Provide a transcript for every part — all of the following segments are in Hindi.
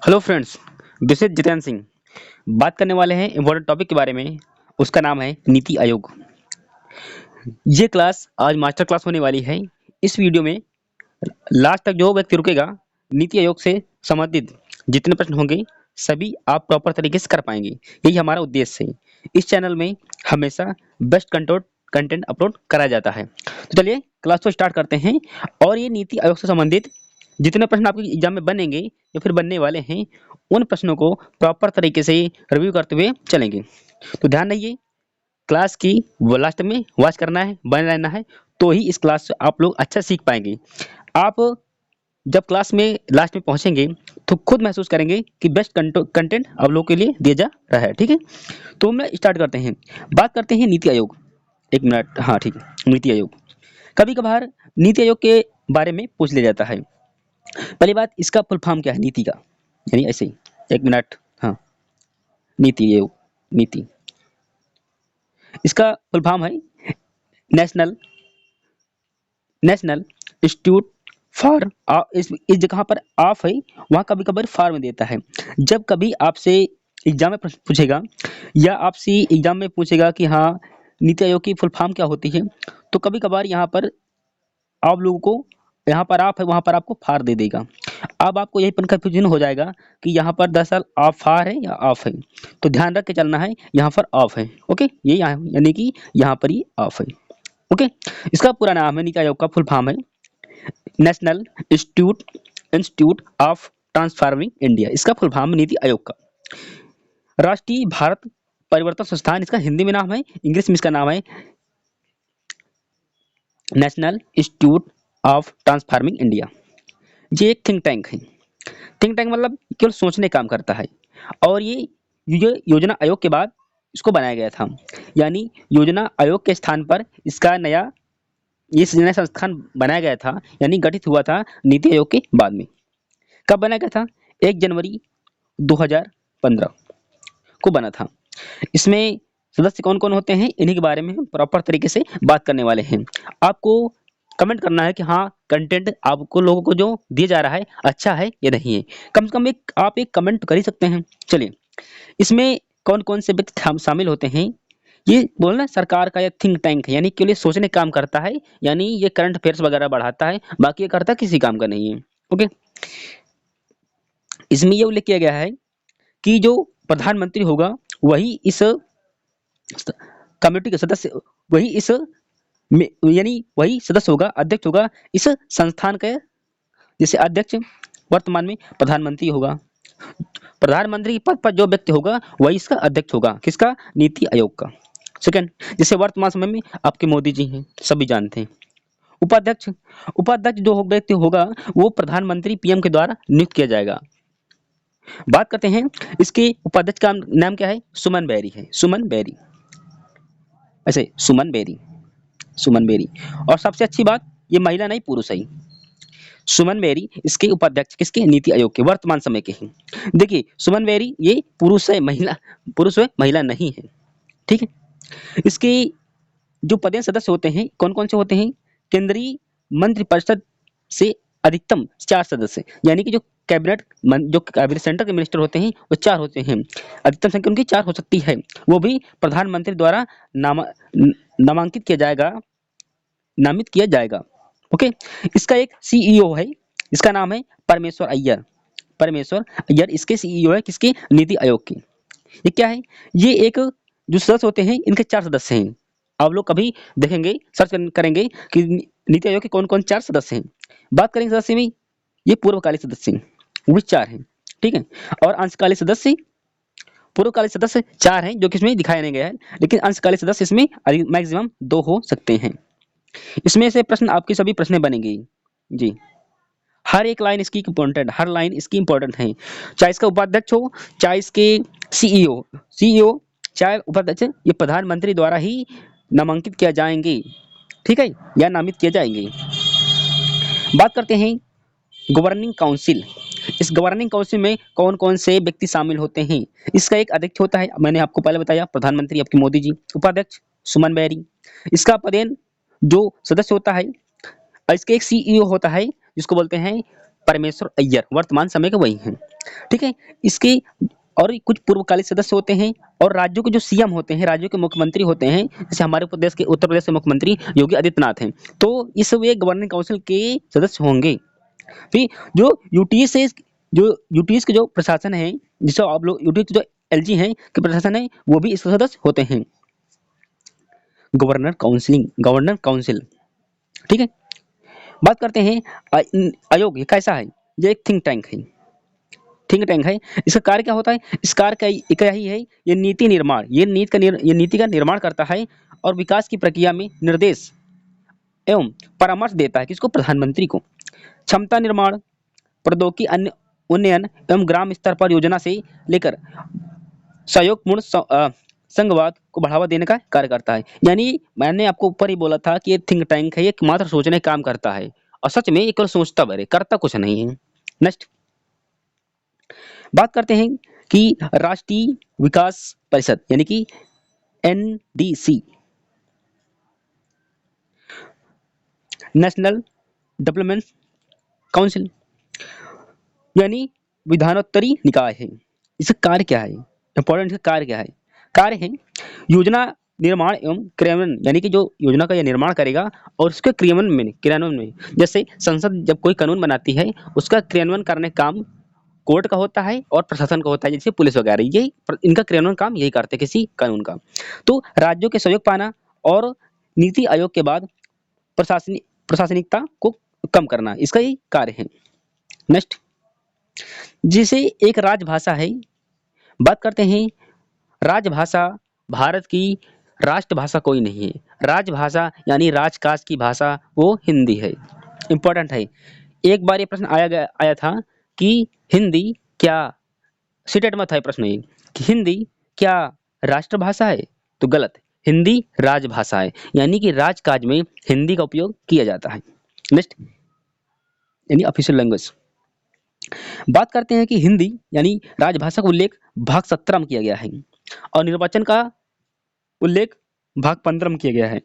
Hello friends, this is Jitendra Singh. बात करने वाले हैं इम्पोर्टेंट टॉपिक के बारे में। उसका नाम है नीति आयोग। ये क्लास आज मास्टर क्लास होने वाली है। इस वीडियो में लास्ट तक जो व्यक्ति रुकेगा, नीति आयोग से संबंधित जितने प्रश्न होंगे सभी आप प्रॉपर तरीके से कर पाएंगे। यही हमारा उद्देश्य है। इस चैनल में हमेशा बेस्ट कंटेंट अपलोड कराया जाता है। तो चलिए क्लास को स्टार्ट करते हैं। और ये नीति आयोग से संबंधित जितने प्रश्न आपके एग्जाम में बनेंगे या फिर बनने वाले हैं, उन प्रश्नों को प्रॉपर तरीके से रिव्यू करते हुए चलेंगे। तो ध्यान रखिए, क्लास की वो लास्ट में वॉच करना है, बने रहना है, तो ही इस क्लास से आप लोग अच्छा सीख पाएंगे। आप जब क्लास में लास्ट में पहुंचेंगे तो खुद महसूस करेंगे कि बेस्ट कंटेंट आप लोगों के लिए दिया जा रहा है। ठीक है, तो हम स्टार्ट करते हैं। बात करते हैं नीति आयोग। एक मिनट, हाँ ठीक है। नीति आयोग कभी कभार नीति आयोग के बारे में पूछ लिया जाता है। पहली बात, इसका फुल फॉर्म क्या है नीति का, यानी ऐसे ही। एक मिनट, हाँ। नीति आयोग, नीति, इसका फुल फॉर्म है नेशनल नेशनल इंस्टीट्यूट फॉर। इस जगह पर ऑफ है, वहाँ कभी कभार फॉर में देता है। जब कभी आपसे एग्जाम में प्रश्न पूछेगा या आपसे एग्जाम में पूछेगा कि हाँ नीति आयोग की फुल फॉर्म क्या होती है, तो कभी कभार यहाँ पर आप लोगों को, यहाँ पर आप है वहाँ पर आपको फार दे देगा। अब आपको यही पर कंफ्यूजन हो जाएगा कि यहाँ पर दरअसल आप फार है या ऑफ है। तो ध्यान रख के चलना है, यहाँ पर ऑफ है। ओके, ये यहाँ यानी कि यहाँ पर ही ऑफ है। ओके, इसका पूरा नाम है, नीति आयोग का फुल फॉर्म है national institute of transforming India. इसका फुल फॉर्म नीति आयोग का। राष्ट्रीय भारत परिवर्तन संस्थान इसका हिंदी में नाम है, इंग्लिश में इसका नाम है national institute of transforming India. ये एक थिंक टैंक है। थिंक टैंक मतलब केवल सोचने काम करता है। और ये योजना आयोग के बाद इसको बनाया गया था, यानी योजना आयोग के स्थान पर इसका नया संस्थान बनाया गया था, यानी गठित हुआ था नीति आयोग के बाद में। कब बनाया गया था? 1 जनवरी 2015 को बना था। इसमें सदस्य कौन कौन होते हैं, इन्हीं के बारे में हम प्रॉपर तरीके से बात करने वाले हैं। आपको कमेंट करना है कि हाँ कंटेंट आपको लोगों को जो दिया जा रहा है अच्छा है या नहीं है। कम से कम आप एक कमेंट कर ही सकते हैं। चलिए, इसमें कौन कौन से व्यक्ति शामिल होते हैं। ये बोलना सरकार का या थिंक टैंक है, यानी केवल सोचने काम करता है, यानी ये करंट अफेयर्स वगैरह बढ़ाता है, बाकी ये करता किसी काम का नहीं है। ओके, इसमें ये उल्लेख किया गया है कि जो प्रधानमंत्री होगा वही इस कमेटी का सदस्य, वही इस यानी वही सदस्य होगा, अध्यक्ष होगा इस संस्थान का। जैसे अध्यक्ष वर्तमान में प्रधानमंत्री होगा, प्रधानमंत्री पद पर जो व्यक्ति होगा वही इसका अध्यक्ष होगा, किसका? नीति आयोग का। सेकंड, जैसे वर्तमान समय में आपके मोदी जी हैं, सभी जानते हैं। उपाध्यक्ष, उपाध्यक्ष जो व्यक्ति होगा वो प्रधानमंत्री पीएम के द्वारा नियुक्त किया जाएगा। बात करते हैं इसके उपाध्यक्ष का नाम क्या है? सुमन बेरी है, सुमन बेरी, ऐसे सुमन बेरी, सुमन बेरी। और सबसे अच्छी बात, ये महिला नहीं पुरुष है। सुमन बेरी इसके उपाध्यक्ष किसके? नीति आयोग के, वर्तमान समय के हैं। देखिए सुमन बेरी ये पुरुष है, महिला, पुरुष है, महिला नहीं है। ठीक है, इसके जो पदेन सदस्य होते हैं कौन कौन से होते हैं? केंद्रीय मंत्रिपरिषद से अधिकतम 4 सदस्य, यानी कि जो कैबिनेट सेंटर के मिनिस्टर होते हैं वो 4 होते हैं। अधिकतम संख्या उनकी 4 हो सकती है, वो भी प्रधानमंत्री द्वारा नामांकित किया जाएगा, नामित किया जाएगा। ओके, इसका एक सीईओ है, इसका नाम है परमेश्वर अय्यर। परमेश्वर अय्यर इसके सीईओ है, किसके? नीति आयोग के। ये क्या है? ये एक जो सदस्य होते हैं इनके 4 सदस्य हैं। आप लोग कभी देखेंगे, सर्च करेंगे कि नीति आयोग के कौन कौन 4 सदस्य हैं। बात करेंगे सदस्य में, ये पूर्वकालिक सदस्य हैं, वो भी 4 हैं। ठीक है, और अंशकालिक सदस्य, पूर्वकालिक सदस्य 4 हैं जो कि इसमें दिखाया नहीं गया है, लेकिन अंशकालिक सदस्य इसमें मैक्सिमम 2 हो सकते हैं। इसमें से प्रश्न आपके सभी प्रश्न बनेंगे जी। हर एक लाइन इसकी इंपॉर्टेंट, हर लाइन इसकी इंपॉर्टेंट है, चाहे इसका उपाध्यक्ष हो, चाहे इसके सीईओ, चाहे उपाध्यक्ष, ये प्रधानमंत्री द्वारा ही नामांकित किया जाएंगे। ठीक है, या नामित किए जाएंगे। बात करते हैं गवर्निंग काउंसिल। इस गवर्निंग काउंसिल में कौन कौन से व्यक्ति शामिल होते हैं? इसका एक अध्यक्ष होता है, मैंने आपको पहले बताया, प्रधानमंत्री आपके मोदी जी। उपाध्यक्ष सुमन बेरी। इसका पदेन जो सदस्य होता है, इसके एक सीईओ होता है जिसको बोलते हैं परमेश्वर अय्यर, वर्तमान समय के वही हैं। ठीक है। इसके और कुछ पूर्वकालिक सदस्य होते हैं और राज्यों के जो सीएम होते हैं, राज्यों के मुख्यमंत्री होते हैं, जैसे हमारे प्रदेश के उत्तर प्रदेश के मुख्यमंत्री योगी आदित्यनाथ हैं, तो इस वे गवर्निंग काउंसिल के सदस्य होंगे। फिर जो यूटीएस से जो यूटीएस के जो प्रशासन है, जिसे आप लोग यूटीएस जो एलजी हैं के प्रशासन है, वो भी इसके सदस्य होते हैं। गवर्नर काउंसिल, ठीक है। बात करते हैं आयोग, ये कैसा है? ये एक थिंक टैंक है। थिंक टैंक है। इसका कार्य क्या होता है? इस कार्य का क्या ही है, ये नीति निर्माण, ये नीति का निर्माण करता है और विकास की प्रक्रिया में निर्देश एवं परामर्श देता है। किसको? प्रधानमंत्री को। क्षमता निर्माण, प्रौद्योगिकी अन्य उन्नयन एवं ग्राम स्तर पर योजना से लेकर सहयोगपूर्ण संघवाद को बढ़ावा देने का कार्य करता है। यानी मैंने आपको ऊपर ही बोला था कि ये थिंक टैंक है, ये मात्र सोचने का काम करता है और सच में ये केवल सोचता भर है, करता कुछ नहीं है। नेक्स्ट बात करते हैं कि राष्ट्रीय विकास परिषद यानी कि एनडीसी, नेशनल डेवलपमेंट काउंसिल, यानी विधानोत्तरी निकाय है। इसका कार्य क्या है? इंपॉर्टेंट, इसका कार्य क्या है? कार्य है योजना निर्माण एवं क्रियान्वयन, यानी कि जो योजना का यह निर्माण करेगा और उसके क्रियान्वयन में जैसे संसद जब कोई कानून बनाती है, उसका क्रियान्वयन करने का काम कोर्ट का होता है और प्रशासन का होता है, जैसे पुलिस वगैरह, यही इनका क्रियान्वयन काम यही करते हैं किसी कानून का। तो राज्यों के सहयोग पाना और नीति आयोग के बाद प्रशासनिकता को कम करना, इसका ही कार्य है। नेक्स्ट, जिसे एक राजभाषा है, बात करते हैं राजभाषा। भारत की राष्ट्रभाषा कोई नहीं है। राजभाषा यानी राजकाज की भाषा वो हिंदी है। इंपॉर्टेंट है। एक बार ये प्रश्न आया था कि हिंदी क्या, सीटेट में था प्रश्न ये कि हिंदी क्या राष्ट्रभाषा है? तो गलत है, हिंदी राजभाषा है, यानी कि राजकाज में हिंदी का उपयोग किया जाता है। नेक्स्ट, यानी ऑफिशियल लैंग्वेज। बात करते हैं कि हिंदी यानी राजभाषा का उल्लेख भाग 17 में किया गया है और निर्वाचन का उल्लेख भाग 15 में किया गया है।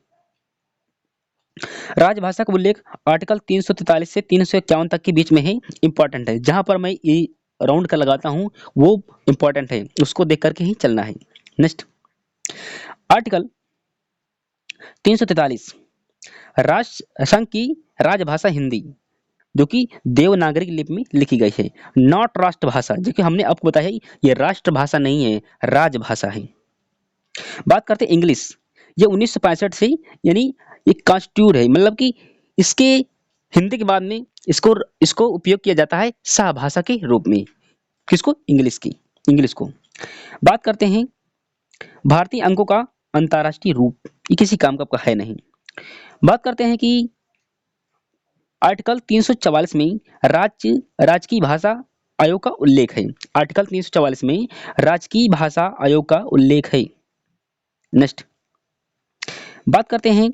राजभाषा का उल्लेख आर्टिकल 343 से 351 तक के बीच में है। इंपॉर्टेंट है, जहां पर मैं ये राउंड का लगाता हूं वो इंपॉर्टेंट है, उसको देख करके ही चलना है। नेक्स्ट, आर्टिकल 343 राष्ट्र संघ की राजभाषा हिंदी, जो कि देवनागरी लिपि में लिखी गई है, नॉट राष्ट्रभाषा, जो कि हमने आपको बताया ये राष्ट्रभाषा नहीं है, राजभाषा है। बात करते हैं इंग्लिश। ये 1965 से यानी ये कॉन्स्टिट्यूट है, मतलब कि इसके हिंदी के बाद में इसको उपयोग किया जाता है सहभाषा के रूप में। किसको? इंग्लिश को। बात करते हैं भारतीय अंकों का अंतर्राष्ट्रीय रूप, ये किसी काम का है नहीं। बात करते हैं कि आर्टिकल 344 में राजकीय भाषा आयोग का उल्लेख है। आर्टिकल 344 में राजकीय भाषा आयोग का उल्लेख है। नेक्स्ट, बात करते हैं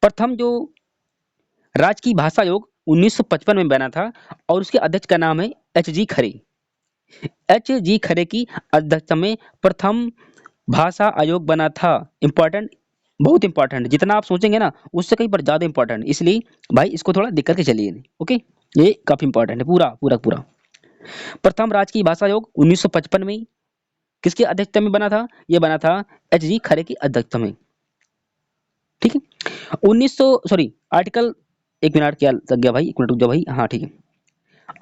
प्रथम जो राजकीय भाषा आयोग 1955 में बना था और उसके अध्यक्ष का नाम है एच.जी. खरे। एच.जी. खरे की अध्यक्षता में प्रथम भाषा आयोग बना था। इंपॉर्टेंट, बहुत इंपॉर्टेंट, जितना आप सोचेंगे ना उससे कहीं पर ज्यादा इंपॉर्टेंट, इसलिए भाई इसको थोड़ा दिक्कत के चलिए। ओके, ये काफी इंपॉर्टेंट है, पूरा। प्रथम राजकीय भाषा आयोग 1955 में किसकी अध्यक्षता में बना था? ये बना था एच.जी. खरे की अध्यक्षता में। ठीक है। 1900 सॉरी आर्टिकल, एक मिनट क्या लग गया भाई, एक मिनट रुक जाओ भाई, हाँ ठीक है।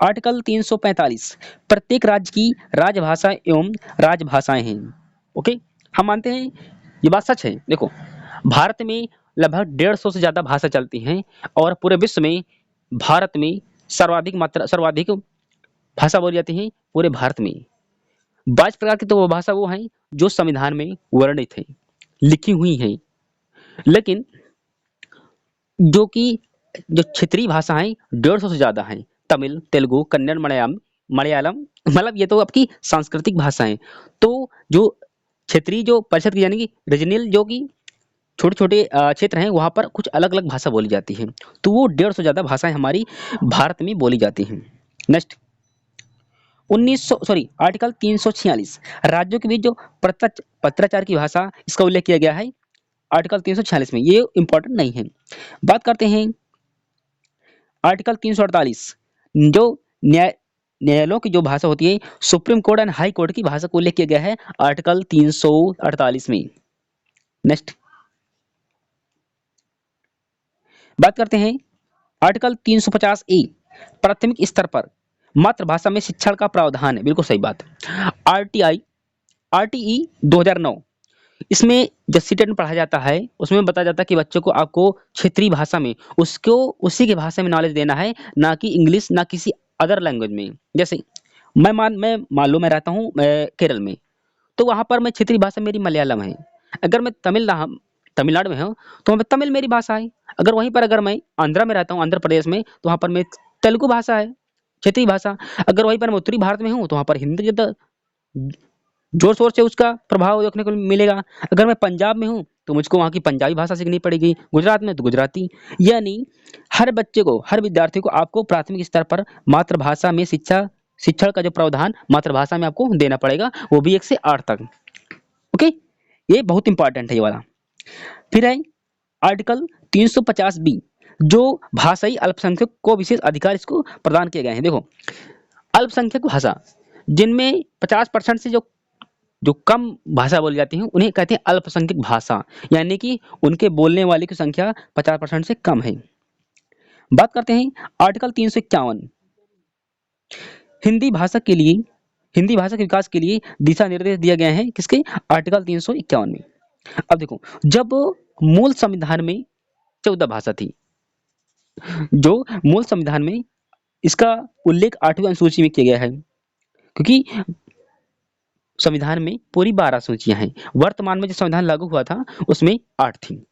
आर्टिकल 345 प्रत्येक राज्य की राजभाषा एवं राजभाषाएं हैं। ओके, हम मानते हैं ये बात सच है। देखो, भारत में लगभग 150 से ज्यादा भाषा चलती हैं और पूरे विश्व में भारत में सर्वाधिक भाषा बोली जाती है पूरे भारत में। 22 प्रकार की तो वो भाषा वो हैं जो संविधान में वर्णित है, लिखी हुई हैं, लेकिन जो कि जो क्षेत्रीय भाषा है 150 से ज्यादा हैं। तमिल, तेलुगु, कन्नड़, मलयालम, मतलब ये तो आपकी सांस्कृतिक भाषा है। तो जो क्षेत्रीय जो परिषद की यानी कि रीजनल जो कि छोटे-छोटे क्षेत्र हैं, वहाँ पर कुछ अलग-अलग भाषा बोली जाती है। तो वो 150 से ज्यादा भाषाएं हमारी भारत में बोली जाती हैं। नेक्स्ट, आर्टिकल 346 राज्यों के बीच जो पत्राचार की भाषा, इसका उल्लेख किया गया है आर्टिकल 346 में। ये इंपॉर्टेंट नहीं है। बात करते हैं आर्टिकल 348 जो न्यायालयों की जो भाषा होती है supreme court and high court की भाषा को उल्लेख किया गया है आर्टिकल 348 में। नेक्स्ट बात करते हैं आर्टिकल 350 ए, प्राथमिक स्तर पर मातृभाषा में शिक्षण का प्रावधान है। बिल्कुल सही बात। आरटीआई आरटीई 2009, इसमें जब सीटेट में पढ़ाया जाता है उसमें बताया जाता है कि बच्चों को आपको क्षेत्रीय भाषा में उसको उसी की भाषा में नॉलेज देना है, ना कि इंग्लिश ना किसी अदर लैंग्वेज में। जैसे मैं मान लो मैं रहता हूँ केरल में, तो वहाँ पर मैं क्षेत्रीय भाषा मेरी मलयालम है। अगर मैं तमिलनाडु में हूँ तो वहाँ पे तमिल मेरी भाषा है। अगर वहीं पर अगर मैं आंध्रा में रहता हूँ, आंध्र प्रदेश में, तो वहाँ पर मैं तेलुगु भाषा है, क्षेत्रीय भाषा। अगर वहीं पर मैं उत्तरी भारत में हूँ तो वहाँ पर हिंदी ज़्यादा जोर शोर से उसका प्रभाव देखने को मिलेगा। अगर मैं पंजाब में हूँ तो मुझको वहाँ की पंजाबी भाषा सीखनी पड़ेगी, गुजरात में तो गुजराती। यानी हर बच्चे को, हर विद्यार्थी को आपको प्राथमिक स्तर पर मातृभाषा में शिक्षण का जो प्रावधान मातृभाषा में आपको देना पड़ेगा, वो भी 1 से 8 तक। ओके, ये बहुत इंपॉर्टेंट है ये वाला। फिर है आर्टिकल 350 बी, जो भाषाई अल्पसंख्यक को विशेष अधिकार इसको प्रदान किए गए हैं। देखो, अल्पसंख्यक भाषा जिनमें 50% से जो कम भाषा बोली जाती है उन्हें कहते हैं अल्पसंख्यक भाषा, यानी कि उनके बोलने वाले की संख्या 50% से कम है। बात करते हैं आर्टिकल 351, हिंदी भाषा के लिए, हिंदी भाषा के विकास के लिए दिशा निर्देश दिया गया है किसके, आर्टिकल 351 में। अब देखो, जब मूल संविधान में 14 भाषा थी, जो मूल संविधान में इसका उल्लेख 8वीं अनुसूची में किया गया है, क्योंकि संविधान में पूरी 12 सूचियां हैं। वर्तमान में जो संविधान लागू हुआ था उसमें 8 थी।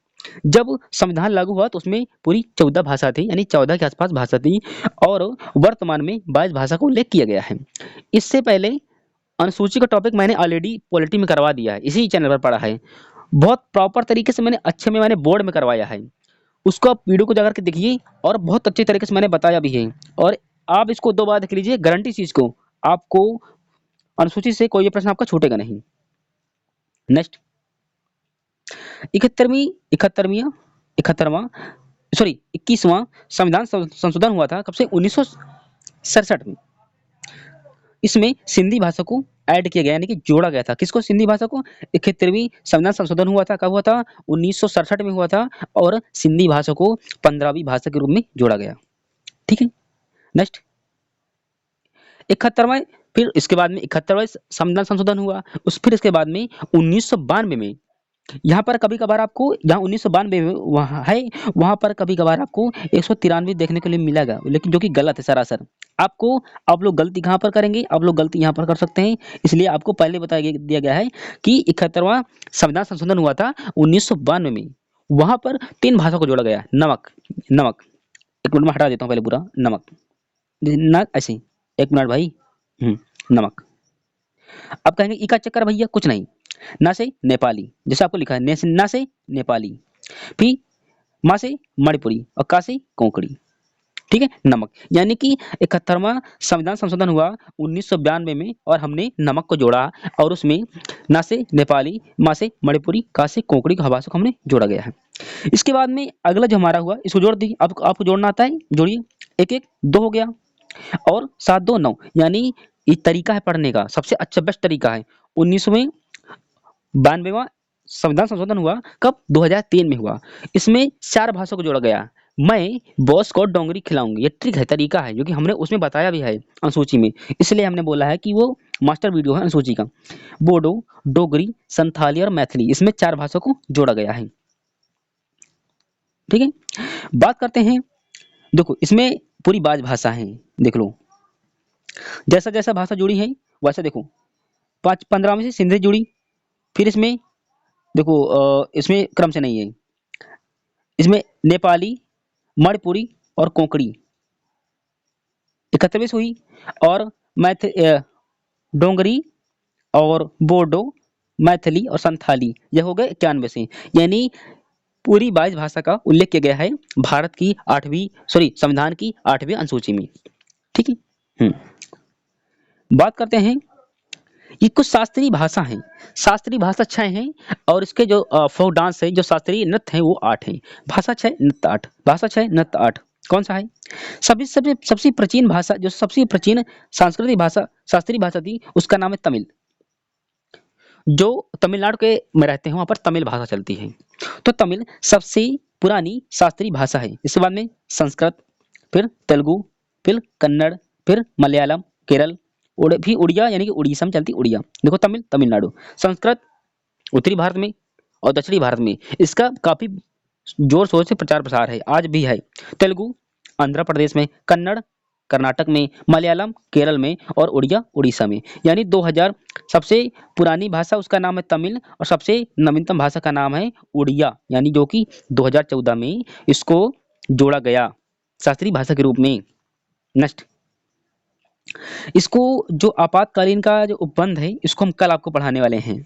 जब संविधान लागू हुआ तो उसमें पूरी 14 भाषा थी, यानी 14 के आसपास भाषा थी, और वर्तमान में 22 भाषा का उल्लेख किया गया है। इससे पहले अनुसूची का टॉपिक मैंने ऑलरेडी पॉलिटी में करवा दिया है, इसी चैनल पर पढ़ा है। बहुत प्रॉपर तरीके से मैंने बोर्ड में करवाया है। उसको आप वीडियो को जाकर के देखिए, और बहुत अच्छे तरीके से मैंने बताया भी है। और आप इसको 2 बार देख लीजिए, गारंटी चीज को आपको अनुसूची से कोई भी प्रश्न आपका छूटेगा नहीं। नेक्स्ट 21वां संविधान संशोधन हुआ था कब से, 1967 में। इसमें सिंधी भाषा को ऐड किया गया, यानी कि जोड़ा गया था। किसको, सिंधी भाषा को। 71वीं संविधान संशोधन हुआ था, कब हुआ था, 1967 में हुआ था, और सिंधी भाषा को 15वीं भाषा के रूप में जोड़ा गया। ठीक है। नेक्स्ट 71वां, फिर इसके बाद में 71वां संविधान संशोधन हुआ। फिर इसके बाद में 1992 में, यहाँ पर कभी कभार आपको, जहाँ 1992 में वहाँ है, वहाँ पर कभी कभार आपको 193 देखने के लिए मिलेगा, लेकिन जो कि गलत है सरासर। आप लोग गलती कहाँ पर करेंगे, आप लोग गलती यहाँ पर कर सकते हैं, इसलिए आपको पहले दिया गया है कि 71वां संविधान संशोधन हुआ था 1992 में। वहाँ पर 3 भाषा को जोड़ा गया। नमक, 1 मिनट में हटा देता हूँ पहले पूरा नमक, ना ऐसे 1 मिनट भाई। नमक। अब कहेंगे ई का चक्कर भैया, कुछ नहीं। ना से नेपाली, जैसे आपको लिखा है ना से नेपाली, फिर मा से मणिपुरी, और का से कोंकणी। ठीक है, नमक। यानी कि 71वां संविधान संशोधन हुआ 1992 में, और हमने नमक को जोड़ा, और उसमें ना से नेपाली, मा से मणिपुरी, का से कोंकणी की भाषा को हमने जोड़ा गया है। इसके बाद में अगला जो हमारा हुआ, इसको जोड़ दी। अब आपको जोड़ना आता है, जोड़िए। 1 1 2 हो गया, और 7 2 9, यानी ये तरीका है पढ़ने का, सबसे अच्छा बेस्ट तरीका है। 1992वां संविधान संशोधन हुआ कब, 2003 में हुआ। इसमें 4 भाषाओं को जोड़ा गया। मैं बॉस को डोंगरी खिलाऊंगी, ये ट्रिक है, तरीका है, जो कि हमने उसमें बताया भी है अनुसूची में, इसलिए हमने बोला है कि वो मास्टर वीडियो है अनुसूची का। बोडो, डोगरी, संथाली और मैथिली, इसमें 4 भाषाओं को जोड़ा गया है। ठीक है, बात करते हैं। देखो, इसमें पूरी 22 भाषा है, देख लो। जैसा जैसा भाषा जुड़ी है वैसा देखो, 15 में से सिंधी जुड़ी, फिर इसमें देखो इसमें क्रम से नहीं है, इसमें नेपाली, मणिपुरी और कोंकणी 71 हुई, और डोंगरी और बोडो, मैथिली और संथाली, यह हो गए 91 से। यानी पूरी 22 भाषा का उल्लेख किया गया है भारत की संविधान की 8वीं अनुसूची में। ठीक है। बात करते हैं, ये कुछ शास्त्रीय भाषा हैं। शास्त्रीय भाषा 6 हैं, और इसके जो फोक डांस है, जो शास्त्रीय नृत्य हैं, वो 8 हैं। भाषा 6 नृत्य 8, भाषा 6 नृत्य 8। कौन सा है? सभी सबसे सबसे प्राचीन भाषा, जो सबसे प्राचीन सांस्कृतिक भाषा, शास्त्रीय भाषा थी, उसका नाम है तमिल। जो तमिलनाडु के में रहते हैं वहाँ पर तमिल भाषा चलती है। तो तमिल सबसे पुरानी शास्त्रीय भाषा है। इसके बाद में संस्कृत, फिर तेलुगु, फिर कन्नड़, फिर मलयालम, केरल, फिर उड़िया यानी कि उड़ीसा में चलती उड़िया। देखो तमिल तमिलनाडु, संस्कृत उत्तरी भारत में और दक्षिणी भारत में इसका काफी जोर शोर से प्रचार प्रसार है, आज भी है। तेलुगु आंध्र प्रदेश में, कन्नड़ कर्नाटक में, मलयालम केरल में और उड़िया उड़ीसा में। यानी 2000 सबसे पुरानी भाषा उसका नाम है तमिल और सबसे नवीनतम भाषा का नाम है उड़िया, यानी जो कि 2014 में इसको जोड़ा गया शास्त्रीय भाषा के रूप में। नेक्स्ट, इसको जो आपातकालीन का जो उपबंध है, इसको हम कल आपको पढ़ाने वाले हैं।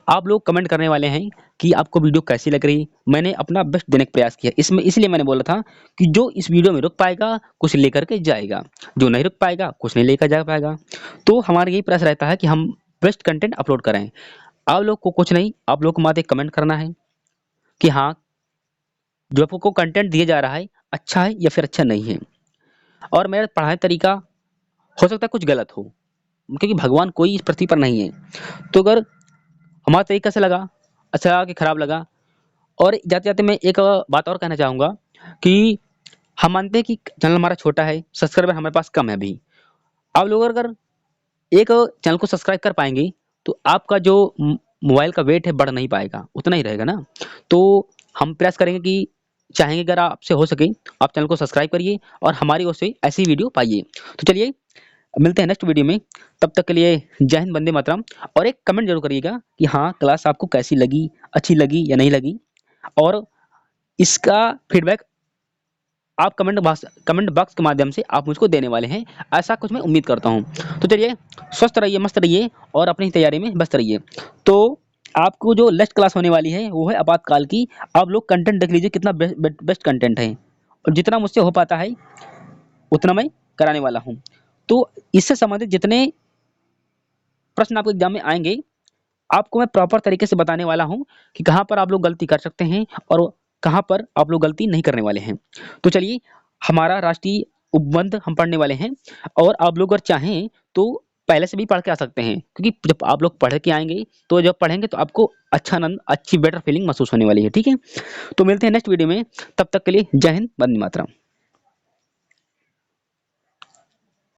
आप लोग कमेंट करने वाले हैं कि आपको वीडियो कैसी लग रही। मैंने अपना बेस्ट देने का प्रयास किया इसमें, इसलिए मैंने बोला था कि जो इस वीडियो में रुक पाएगा कुछ लेकर के जाएगा, जो नहीं रुक पाएगा कुछ नहीं लेकर जा पाएगा। तो हमारा यही प्रयास रहता है कि हम बेस्ट कंटेंट अपलोड करें। आप लोग को कुछ नहीं, आप लोग को मात्र एक कमेंट करना है कि हाँ, जो आपको कंटेंट दिया जा रहा है अच्छा है या फिर अच्छा नहीं है। और मेरा पढ़ाई तरीका हो सकता है कुछ गलत हो, क्योंकि भगवान कोई इस पृथ्वी पर नहीं है। तो अगर हमारा तरीका से लगा, अच्छा लगा कि खराब लगा। और जाते-जाते मैं एक बात और कहना चाहूँगा कि हम मानते हैं कि चैनल हमारा छोटा है, सब्सक्राइबर हमारे पास कम है अभी। आप लोग अगर एक चैनल को सब्सक्राइब कर पाएँगे, तो आपका जो मोबाइल का वेट है बढ़ नहीं पाएगा, उतना ही रहेगा ना। तो हम प्रयास करेंगे कि चाहेंगे अगर आपसे हो सके, आप चैनल को सब्सक्राइब करिए और हमारी ओर से ऐसी वीडियो पाइए। तो चलिए मिलते हैं नेक्स्ट वीडियो में, तब तक के लिए जय हिंद, वंदे मातरम। और एक कमेंट जरूर करिएगा कि हाँ, क्लास आपको कैसी लगी, अच्छी लगी या नहीं लगी। और इसका फीडबैक आप कमेंट बॉक्स के माध्यम से आप मुझको देने वाले हैं, ऐसा कुछ मैं उम्मीद करता हूँ। तो चलिए, स्वस्थ रहिए, मस्त रहिए और अपनी तैयारी में व्यस्त रहिए। तो आपको जो नेक्स्ट क्लास होने वाली है वो है आपातकाल की। आप लोग कंटेंट देख लीजिए कितना बेस्ट कंटेंट है, और जितना मुझसे हो पाता है उतना मैं कराने वाला हूँ। तो इससे संबंधित जितने प्रश्न आपको एग्जाम में आएंगे, आपको मैं प्रॉपर तरीके से बताने वाला हूँ कि कहाँ पर आप लोग गलती कर सकते हैं और कहाँ पर आप लोग गलती नहीं करने वाले हैं। तो चलिए, हमारा राष्ट्रीय उपबंध हम पढ़ने वाले हैं, और आप लोग अगर चाहें तो पहले से भी पढ़ के आ सकते हैं, क्योंकि जब आप लोग पढ़ के आएंगे तो जब पढ़ेंगे तो आपको अच्छा आनंद, अच्छी बेटर फीलिंग महसूस होने वाली है। ठीक है, तो मिलते हैं नेक्स्ट वीडियो में, तब तक के लिए जय हिंद, वंदे मातरम।